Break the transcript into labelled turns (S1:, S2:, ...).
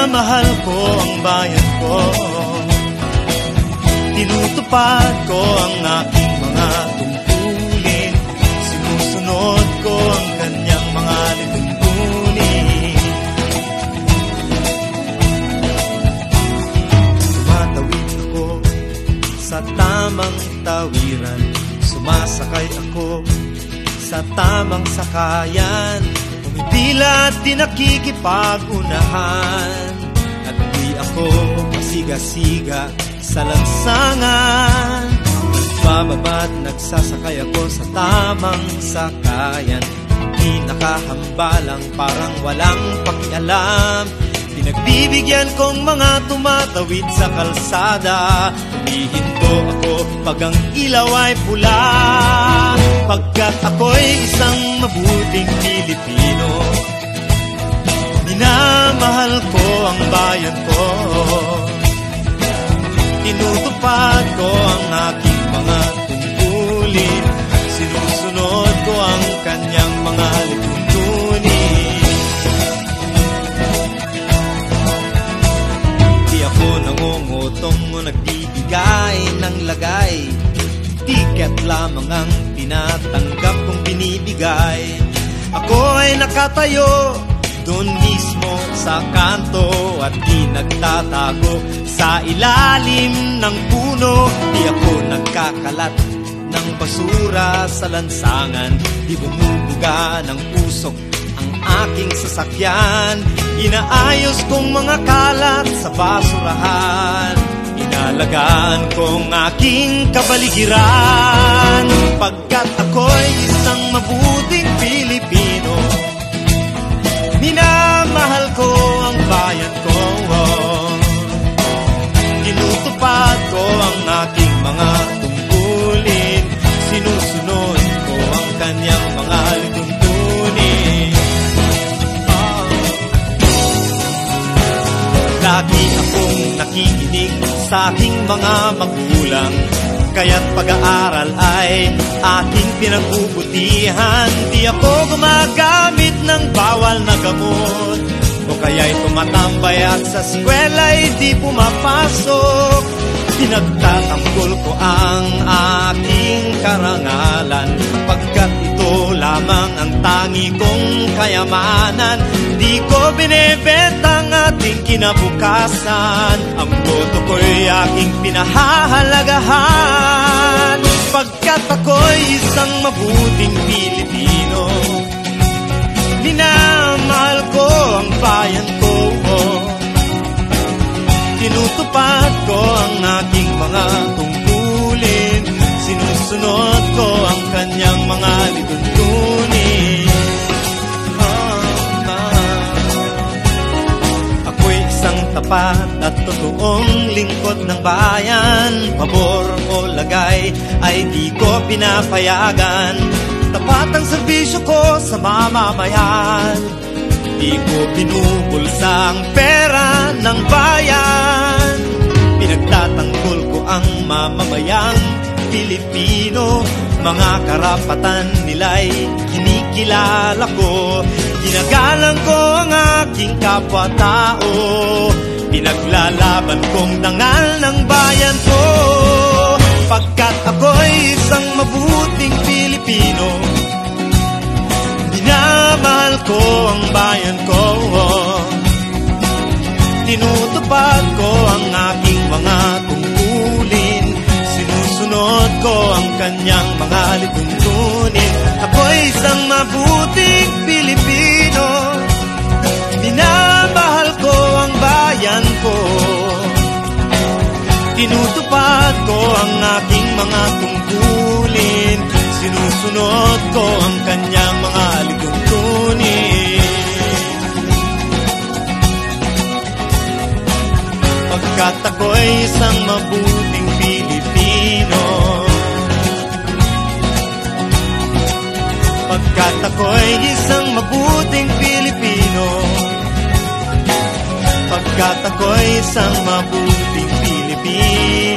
S1: Minamahal ko ang bayan ko, tinutupad ko ang aking mga tungkulin, sinusunod ko ang kanyang mga lituntunin. Tumatawid ako sa tamang tawiran, sumasakay ako sa tamang sakayan, pumipila at di nakikipag-unahan, at di ako pasiga-siga sa lansangan. Nagbababa't nagsasakay ako sa tamang sakayan, di nakahambalang parang walang pakialam. Pinagbibigyan kong mga tumatawid sa kalsada, humihinto ako pag ang ilaw ay pula, pagkat ako'y isang mabuting Pilipino. Minamahal ko ang bayan ko, tinutupad ko ang aking mga tungkulin, sinusunod ko ang kanyang mga lituntunin. Di ako nangungutong o nagbibigay ng lagay, tiket lamang ang tinatanggap kong binibigay. Ako ay nakatayo doon mismo sa kanto at di nagtatago sa ilalim ng puno. Di ako nagkakalat ng basura sa lansangan, di bumubuga ng usok ang aking sasakyan. Inaayos kong mga kalat sa basurahan, inalagaan kong aking kabaligiran, pagkat ako'y isang mabuting Pilipino. Minamahal ko ang bayan ko, tinutupad ko ang aking mga tungkulin, sinusunod ko ang kanyang mga lituntunin. Lagi akong nakikinig sa aking mga magulang, kaya't pag-aaral ay aking pinagbubutihan. Di ako gumagamit ng bawal na gamot, o kaya'y tumatambay at sa eskwela'y di pumapasok. Pinagtatanggol ko ang aking karangalan, pagkat ito lamang ang tangi kong kayamanan. Di ko binebenta ang ating kinabukasan, ang boto ko'y aking pinahahalagahan, pagkat ako'y isang mabuting Pilipino. Minamahal ko ang bayan ko, tinutupad ko ang aking mga tungkulin, sinusunod ko ang kanyang mga lituntunin. Ako'y isang tapat at totoong lingkod ng bayan, pabor o lagay ay di ko pinapayagan. Tapat ang serbisyo ko sa mamamayan, di ko binubulsa ang pera ng bayan. Pinagtatanggol ko ang mamamayang Pilipino, mga karapatan nila'y kinikilala ko. Ginagalang ko ang aking kapwa-tao, pinaglalaban kong dangal ng bayan ko, pagkat ako'y isang mabuting Pilipino. Minamahal ko ang bayan ko, tinutupad ko ang aking mga tungkulin, sinusunod ko ang kanyang mga lituntunin. Ako'y isang mabuting Pilipino, minamahal ko ang bayan ko, tinutupad ko ang aking mga tungkulin, sinusunod ko ang kanyang mga lituntunin. Pagkat ako'y isang mabuting Pilipino, pagkat ako'y isang mabuting Pilipino, pagkat ako'y isang mabuting Pilipino.